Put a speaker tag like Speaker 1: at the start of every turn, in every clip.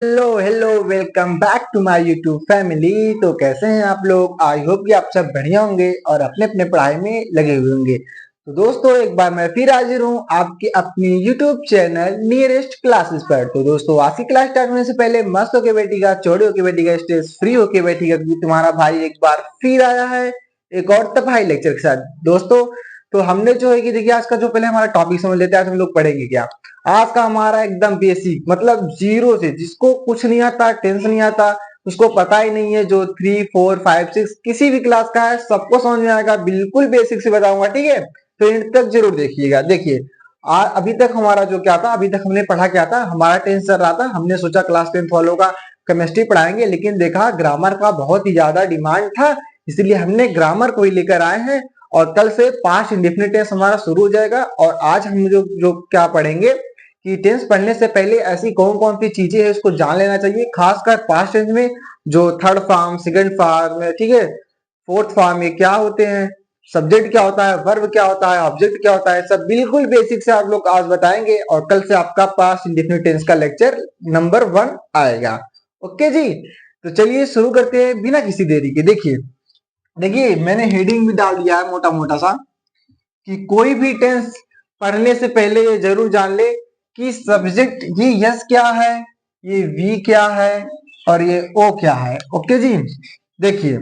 Speaker 1: Hello hello, welcome back to my YouTube family. तो कैसे हैं आप लोग? आई होप कि आप सब बढ़िया होंगे और अपने अपने पढ़ाई में लगे हुए होंगे। तो दोस्तों, एक बार मैं फिर हाजिर हूँ आपके अपनी यूट्यूब चैनल नियरेस्ट क्लासेस पर। तो दोस्तों, आज की क्लास स्टार्ट होने से पहले मस्त होके बैठिएगा, चौड़े होके बैठिएगा, स्टेज फ्री होके बैठिएगा, क्योंकि तुम्हारा भाई एक बार फिर आया है एक और तबाही लेक्चर के साथ। दोस्तों, तो हमने जो है कि देखिए, आज का जो पहले हमारा टॉपिक समझ लेते हैं। आज हम लोग पढ़ेंगे क्या? आज का हमारा एकदम बेसिक, मतलब जीरो से, जिसको कुछ नहीं आता, टेंस नहीं आता, उसको पता ही नहीं है, जो 3, 4, 5, 6 किसी भी क्लास का है, सबको समझ में आएगा। बिल्कुल बेसिक से बताऊंगा, ठीक है? तो एंड तक जरूर देखिएगा। देखिए, अभी तक हमारा जो क्या था, अभी तक हमने पढ़ा क्या था? हमारा टेंस चल रहा था। हमने सोचा क्लास 10 वालों का केमिस्ट्री पढ़ाएंगे, लेकिन देखा ग्रामर का बहुत ही ज्यादा डिमांड था, इसलिए हमने ग्रामर को ही लेकर आए हैं। और कल से पास्ट इंडेफिनिट टेंस हमारा शुरू हो जाएगा। और आज हम जो जो क्या पढ़ेंगे कि टेंस पढ़ने से पहले ऐसी कौन कौन सी चीजें हैं, उसको जान लेना चाहिए, खासकर पास्ट टेंस में। जो थर्ड फॉर्म, सेकंड फॉर्म, ठीक है, फोर्थ फॉर्म, ये क्या होते हैं, सब्जेक्ट क्या होता है, वर्ब क्या होता है, ऑब्जेक्ट क्या होता है, सब बिल्कुल बेसिक से आप लोग आज बताएंगे। और कल से आपका पास्ट इंडेफिनिट टेंस का लेक्चर नंबर 1 आएगा। ओके जी, तो चलिए शुरू करते हैं बिना किसी देरी के। देखिए देखिए, मैंने हेडिंग भी डाल दिया है मोटा मोटा सा, कि कोई भी टेंस पढ़ने से पहले ये जरूर जान ले कि सब्जेक्ट, ये यस क्या है, ये वी क्या है, और ये ओ क्या है। ओके जी, देखिए,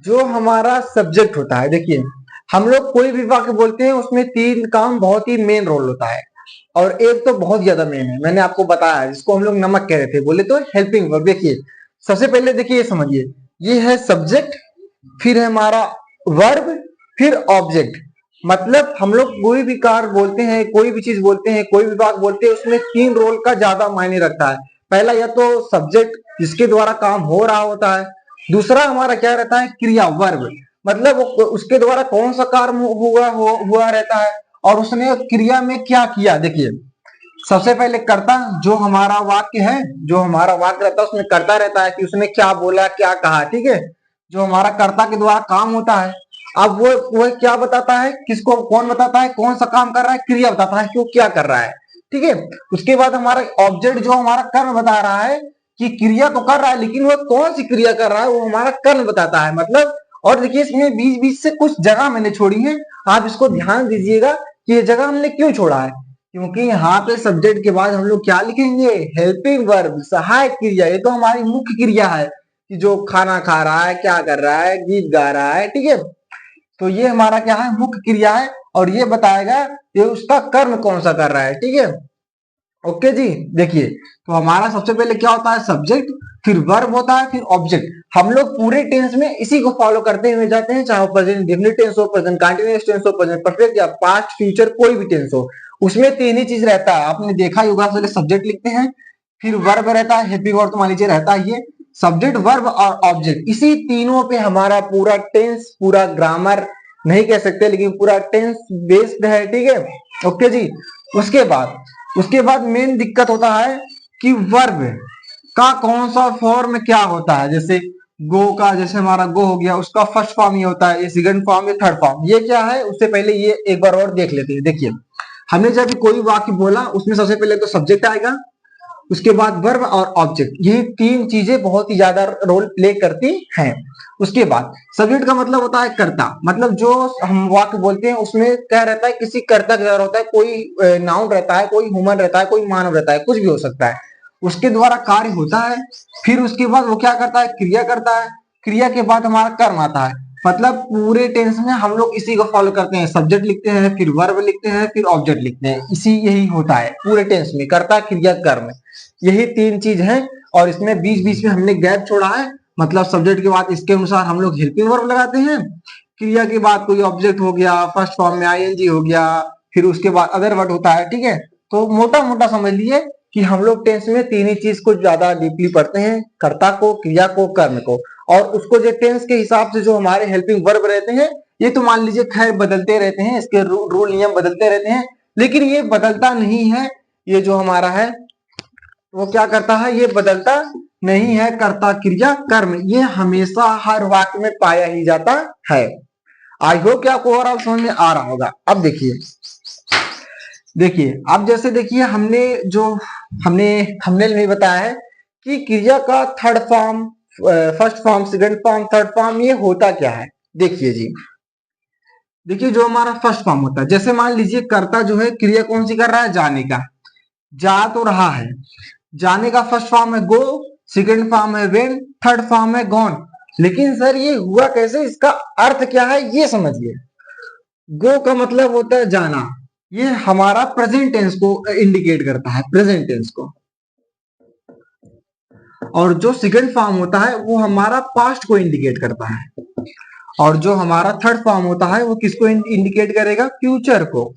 Speaker 1: जो हमारा सब्जेक्ट होता है, देखिए, हम लोग कोई भी वाक्य बोलते हैं, उसमें 3 काम बहुत ही मेन रोल होता है, और एक तो बहुत ज्यादा मेन है, मैंने आपको बताया है, जिसको हम लोग नमक कह रहे थे, बोले तो हेल्पिंग वर्ब। देखिए, सबसे पहले देखिए, ये समझिए, ये है सब्जेक्ट, फिर है हमारा वर्ब, फिर ऑब्जेक्ट। मतलब हम लोग कोई भी कार्य बोलते हैं, कोई भी चीज बोलते हैं, कोई भी वाक्य बोलते हैं, उसमें 3 रोल का ज्यादा मायने रखता है। पहला या तो सब्जेक्ट, जिसके द्वारा काम हो रहा होता है। दूसरा हमारा क्या रहता है? क्रिया, वर्ब, मतलब उसके द्वारा कौन सा कार्य हुआ रहता है, और उसने क्रिया में क्या किया। देखिए, सबसे पहले कर्ता, जो हमारा वाक्य है, जो हमारा वाक्य रहता है, उसमें कर्ता रहता है कि उसने क्या बोला, क्या कहा, ठीक है, जो हमारा कर्ता के द्वारा काम होता है। अब वो क्या बताता है, किसको, कौन बताता है, कौन सा काम कर रहा है, क्रिया बताता है कि वो क्या कर रहा है, ठीक है। उसके बाद हमारा ऑब्जेक्ट, जो हमारा कर्म बता रहा है कि क्रिया तो कर रहा है, लेकिन वो कौन सी क्रिया कर रहा है, वो हमारा कर्म बताता है, मतलब। और देखिए, इसमें बीच बीच से कुछ जगह मैंने छोड़ी है, आप इसको ध्यान दीजिएगा कि ये जगह हमने क्यों छोड़ा है। क्योंकि यहाँ पे सब्जेक्ट के बाद हम लोग क्या लिखेंगे? हेल्पिंग वर्ब, सहायक क्रिया। ये तो हमारी मुख्य क्रिया है, कि जो खाना खा रहा है, क्या कर रहा है, गीत गा रहा है, ठीक है। तो ये हमारा क्या है? मुख्य क्रिया है, और ये बताएगा कि उसका कर्म कौन सा कर रहा है, ठीक है। ओके जी, देखिए, तो हमारा सबसे पहले क्या होता है? सब्जेक्ट, फिर वर्ब होता है, फिर ऑब्जेक्ट। हम लोग पूरे टेंस में इसी को फॉलो करते हुए जाते हैं, चाहे प्रेजेंट इंडेफिनिट टेंस हो, प्रेजेंट कंटीन्यूअस टेंस हो, प्रेजेंट परफेक्ट या पास्ट फ्यूचर, कोई भी टेंस हो, उसमें 3 ही चीज रहता है। आपने देखा ही होगा, पहले सब्जेक्ट लिखते हैं, फिर वर्ब रहता है, हेल्पिंग वर्ब तो मान लीजिए रहता है, ये सब्जेक्ट, वर्ब और ऑब्जेक्ट, इसी तीनों पे हमारा पूरा टेंस, पूरा ग्रामर नहीं कह सकते, लेकिन पूरा टेंस बेस्ड है, ठीक है। ओके जी, उसके बाद मेन दिक्कत होता है कि वर्ब का कौन सा फॉर्म क्या होता है। जैसे गो का, जैसे हमारा गो हो गया, उसका फर्स्ट फॉर्म ये होता है, ये सेकंड फॉर्म, ये थर्ड फॉर्म, ये क्या है? उससे पहले ये एक बार और देख लेते हैं। देखिए, हमने जब कोई वाक्य बोला, उसमें सबसे पहले तो सब्जेक्ट आएगा, उसके बाद वर्ब और ऑब्जेक्ट, ये 3 चीजें बहुत ही ज्यादा रोल प्ले करती हैं। उसके बाद सब्जेक्ट का मतलब होता है कर्ता, मतलब जो हम वाक्य बोलते हैं, उसमें क्या रहता है? किसी कर्ता के द्वारा होता है, कोई नाउन रहता है, कोई ह्यूमन रहता है, कोई मानव रहता है, कुछ भी हो सकता है, उसके द्वारा कार्य होता है। फिर उसके बाद वो क्या करता है? क्रिया करता है। क्रिया के बाद हमारा कर्म आता है। मतलब पूरे टेंस में हम लोग इसी को फॉलो करते हैं, सब्जेक्ट लिखते हैं, फिर वर्ब लिखते हैं, फिर ऑब्जेक्ट लिखते हैं, इसी यही होता है पूरे टेंस में, कर्ता, क्रिया, कर्म, यही 3 चीज है। और इसमें बीच बीच में हमने गैप छोड़ा है, मतलब सब्जेक्ट के बाद इसके अनुसार हम लोग हेल्पिंग वर्ब लगाते हैं, क्रिया के बाद कोई ऑब्जेक्ट हो गया, फर्स्ट फॉर्म में आईएनजी हो गया, फिर उसके बाद अदर वर्ड होता है, ठीक है। तो मोटा मोटा समझ लिए कि हम लोग टेंस में 3 ही चीज को ज्यादा डीपली पढ़ते हैं, कर्ता को, क्रिया को, कर्म को। और उसको जो टेंस के हिसाब से जो हमारे हेल्पिंग वर्ब रहते हैं, ये तो मान लीजिए खैर बदलते रहते हैं, इसके रूल नियम बदलते रहते हैं, लेकिन ये बदलता नहीं है। ये जो हमारा है, वो क्या करता है? ये बदलता नहीं है। कर्ता, क्रिया, कर्म, ये हमेशा हर वाक्य में पाया ही जाता है। आई होप कि आपको ओवरऑल समझ में आ रहा होगा। अब देखिए, अब जैसे देखिए, हमने जो हमने थंबनेल में बताया है कि क्रिया का third form, first form, second form, third form ये होता क्या है। देखिए जी, देखिए जो हमारा फर्स्ट फॉर्म होता है, जैसे मान लीजिए कर्ता जो है क्रिया कौन सी कर रहा है, जाने का, जा तो रहा है, जाने का फर्स्ट फॉर्म है गो, सेकंड फॉर्म है वेन, थर्ड फॉर्म है गॉन। लेकिन सर ये हुआ कैसे, इसका अर्थ क्या है ये समझिए। गो का मतलब होता है जाना, ये हमारा प्रेजेंट टेंस को इंडिकेट करता है, प्रेजेंट टेंस को। और जो सेकंड फॉर्म होता है वो हमारा पास्ट को इंडिकेट करता है, और जो हमारा थर्ड फॉर्म होता है वो किसको इंडिकेट करेगा, फ्यूचर को।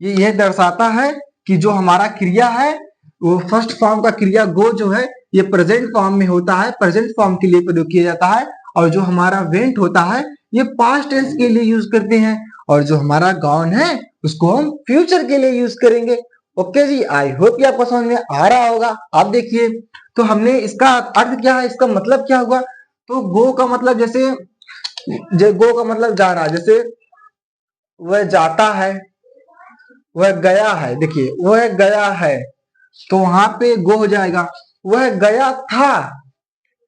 Speaker 1: ये यह दर्शाता है कि जो हमारा क्रिया है वो फर्स्ट फॉर्म का क्रिया गो जो है ये प्रेजेंट फॉर्म में होता है, प्रेजेंट फॉर्म के लिए प्रयोग किया जाता है। और जो हमारा वेंट होता है ये पास्ट टेंस के लिए यूज करते हैं, और जो हमारा गॉन है उसको हम फ्यूचर के लिए यूज करेंगे। ओके जी, आई होप कि आपको समझ में आ रहा होगा। आप देखिए, तो हमने इसका अर्थ क्या है, इसका मतलब क्या हुआ। तो गो का मतलब जैसे, गो का मतलब जाना, जैसे वह जाता है, वह गया है, देखिए वह गया है तो वहां पे गो हो जाएगा। वह गया था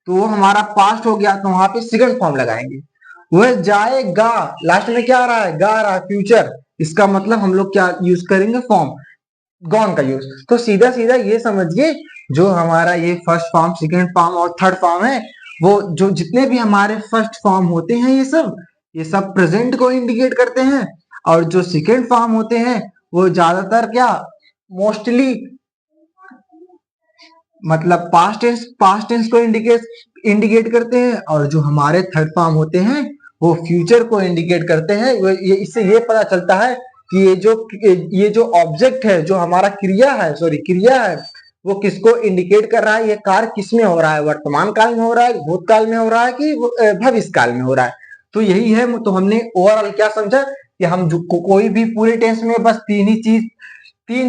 Speaker 1: तो वो हमारा पास्ट हो गया, तो वहां पे सेकंड फॉर्म लगाएंगे। वह जाएगा, लास्ट में क्या आ रहा है, गा आ रहा है, फ्यूचर, इसका मतलब हम लोग क्या यूज करेंगे, फॉर्म गॉन का यूज। तो सीधा सीधा ये समझिए, जो हमारा ये फर्स्ट फॉर्म, सेकंड फॉर्म और थर्ड फॉर्म है, वो जो जितने भी हमारे फर्स्ट फॉर्म होते हैं ये सब प्रेजेंट को इंडिकेट करते हैं। और जो सेकंड फॉर्म होते हैं वो ज्यादातर क्या, मोस्टली मतलब पास्ट टेंस को इंडिकेट करते हैं। और जो हमारे थर्ड फॉर्म होते हैं वो फ्यूचर को इंडिकेट करते हैं। ये इससे ये पता चलता है कि ये जो ऑब्जेक्ट है, जो हमारा क्रिया है, सॉरी क्रिया है, वो किसको इंडिकेट कर रहा है, ये कार्य किसमें हो रहा है, वर्तमान काल में हो रहा है, भूतकाल में हो रहा है कि भविष्य काल में हो रहा है। तो यही है। तो हमने ओवरऑल क्या समझा कि हम कोई भी पूरे टेंस में बस तीन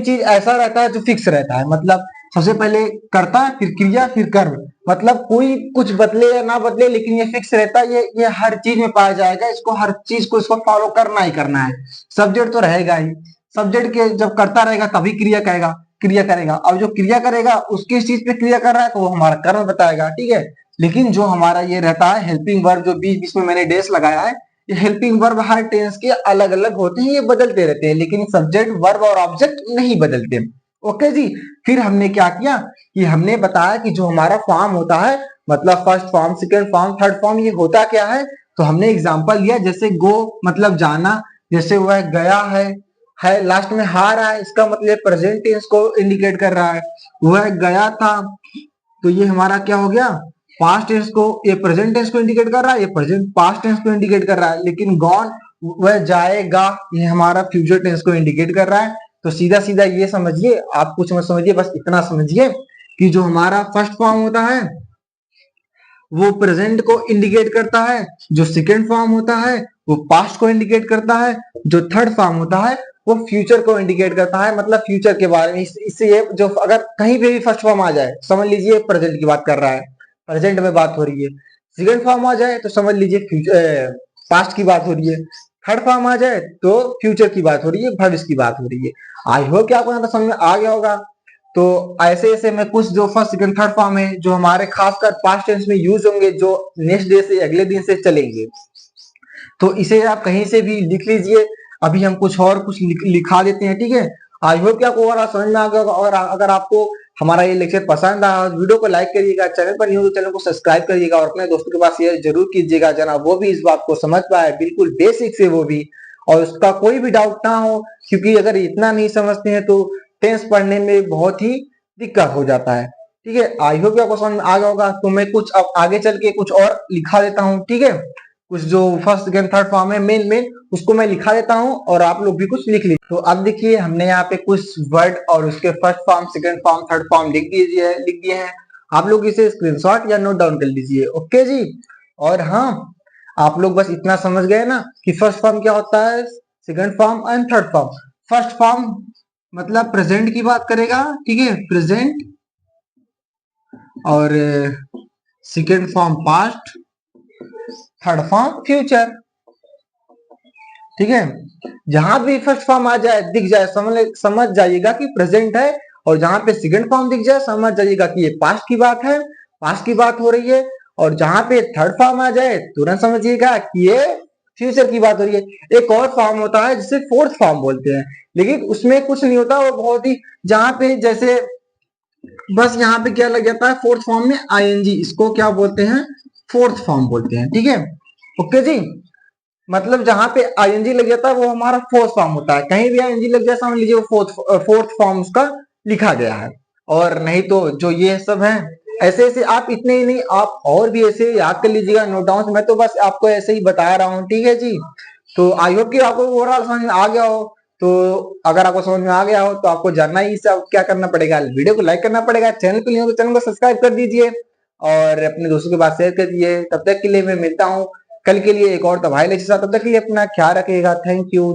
Speaker 1: चीज ऐसा रहता है जो फिक्स रहता है। मतलब सबसे पहले कर्ता, फिर क्रिया, फिर कर्म। मतलब कोई कुछ बदले या ना बदले, लेकिन ये फिक्स रहता है, ये हर चीज में पाया जाएगा। इसको हर चीज को इसको फॉलो करना ही करना है। सब्जेक्ट तो रहेगा ही, सब्जेक्ट के जब करता रहेगा तभी क्रिया करेगा। अब जो क्रिया करेगा उसकी चीज पे क्रिया कर रहा है तो वो हमारा कर्म बताएगा, ठीक है। लेकिन जो हमारा ये रहता है हेल्पिंग वर्ब, जो बीच बीच में मैंने डेस लगाया है, ये हेल्पिंग वर्ब हर टेंस के अलग अलग होते हैं, ये बदलते रहते हैं, लेकिन सब्जेक्ट, वर्ब और ऑब्जेक्ट नहीं बदलते। ओके जी। फिर हमने क्या किया कि हमने बताया कि जो हमारा फॉर्म होता है, मतलब first form, second form, third form, ये होता क्या है। तो हमने एग्जांपल लिया, जैसे गो मतलब जाना, जैसे वह गया है लास्ट में हार है, इसका मतलब प्रेजेंट टेंस को इंडिकेट कर रहा है। वह गया था तो ये हमारा क्या हो गया, पास्ट टेंस को, ये प्रेजेंट टेंस को इंडिकेट कर रहा है, ये प्रेजेंट पास्ट टेंस को इंडिकेट कर रहा है। लेकिन गॉन, वह जाएगा, ये हमारा फ्यूचर टेंस को इंडिकेट कर रहा है। तो सीधा सीधा ये समझिए, आप कुछ मत समझिए, बस इतना समझिए कि जो हमारा फर्स्ट फॉर्म होता है वो प्रेजेंट को इंडिकेट करता है, जो सेकंड फॉर्म होता है वो पास्ट को इंडिकेट करता है, जो थर्ड फॉर्म होता है वो फ्यूचर को इंडिकेट करता है। मतलब फ्यूचर के बारे में। इससे ये जो अगर कहीं पे भी फर्स्ट फॉर्म आ जाए, समझ लीजिए प्रेजेंट की बात कर रहा है, प्रेजेंट में बात हो रही है। सेकंड फॉर्म आ जाए तो समझ लीजिए पास्ट की बात हो रही है। थर्ड फॉर्म आ जाए तो फ्यूचर की बात हो रही है, भविष्य की बात हो रही है। आई होप कि आपको यहाँ तक समझ में आ गया होगा। तो ऐसे ऐसे में कुछ जो फर्स्ट सेकंड थर्ड फॉर्म है जो हमारे खासकर पास्ट टेंस में यूज होंगे, जो नेक्स्ट डे से अगले दिन से चलेंगे, तो इसे आप कहीं से भी लिख लीजिए। अभी हम कुछ लिखा देते हैं, ठीक है। आई होप कि आपको ओवरऑल समझ में आ गया होगा। और अगर आपको हमारा ये लेक्चर पसंद आया, वीडियो को लाइक करिएगा, चैनल पर न्यू तो चैनल को सब्सक्राइब करिएगा, और अपने दोस्तों के पास शेयर जरूर कीजिएगा, जना वो भी इस बात को समझ पाए, बिल्कुल बेसिक से वो भी, और उसका कोई भी डाउट ना हो। क्योंकि अगर इतना नहीं समझते हैं तो टेंस पढ़ने में बहुत ही दिक्कत हो जाता है, ठीक है। आई होप आपको समझ में आ गया होगा। तो मैं कुछ अब आगे चल के कुछ और लिखा देता हूँ, ठीक है। कुछ जो फर्स्ट सेकंड थर्ड फॉर्म है मेन उसको मैं लिखा देता हूँ, और आप लोग भी कुछ लिख लीजिए। तो अब देखिए, हमने यहाँ पे कुछ वर्ड और उसके first form, second form, third form लिख दिए हैं। आप लोग इसे स्क्रीनशॉट या नोट डाउन कर लीजिए। ओके जी। और हाँ, आप लोग बस इतना समझ गए ना कि फर्स्ट फॉर्म क्या होता है, second form and third form. First form मतलब प्रेजेंट की बात करेगा, ठीक है, प्रेजेंट। और second form past, third form future, ठीक है। जहां भी फर्स्ट फॉर्म आ जाए, दिख जाए, समझ जाइएगा कि प्रेजेंट है, और जहां पे सेकंड फॉर्म दिख जाए समझ जाइएगा कि ये पास्ट की बात है, पास्ट की बात हो रही है। और जहां पे थर्ड फॉर्म आ जाए तुरंत समझिएगा कि ये फ्यूचर की बात हो रही है। एक और फॉर्म होता है जिसे फोर्थ फॉर्म बोलते हैं, लेकिन उसमें कुछ नहीं होता, वो बहुत ही जहां पे जैसे बस यहाँ पे क्या लग जाता है फोर्थ फॉर्म में आईएनजी, इसको क्या बोलते हैं, फोर्थ फॉर्म बोलते हैं, ठीक है। ओके जी, मतलब जहां पे आईएनजी लग जाता है वो हमारा फोर्थ फॉर्म होता है। कहीं भी आईएनजी लग जाए समझ लीजिए वो फोर्थ फॉर्म उसका लिखा गया है। और नहीं तो जो ये सब है ऐसे ऐसे आप इतने ही नहीं, आप और भी ऐसे याद कर लीजिएगा नोट डाउन। मैं तो बस आपको ऐसे ही बता रहा हूँ, ठीक है जी। तो आई होप कि आपको ओवरऑल समझ में आ गया हो। तो अगर आपको समझ में आ गया हो तो आपको जानना ही सब क्या करना पड़ेगा, वीडियो को लाइक करना पड़ेगा, चैनल पे नहीं हो तो चैनल को सब्सक्राइब कर दीजिए और अपने दोस्तों के पास शेयर कर दीजिए। तब तक के लिए मैं मिलता हूँ कल के लिए एक और तबाही लेक्चर के साथ। तब तक के लिए अपना ख्याल रखिएगा। Thank you.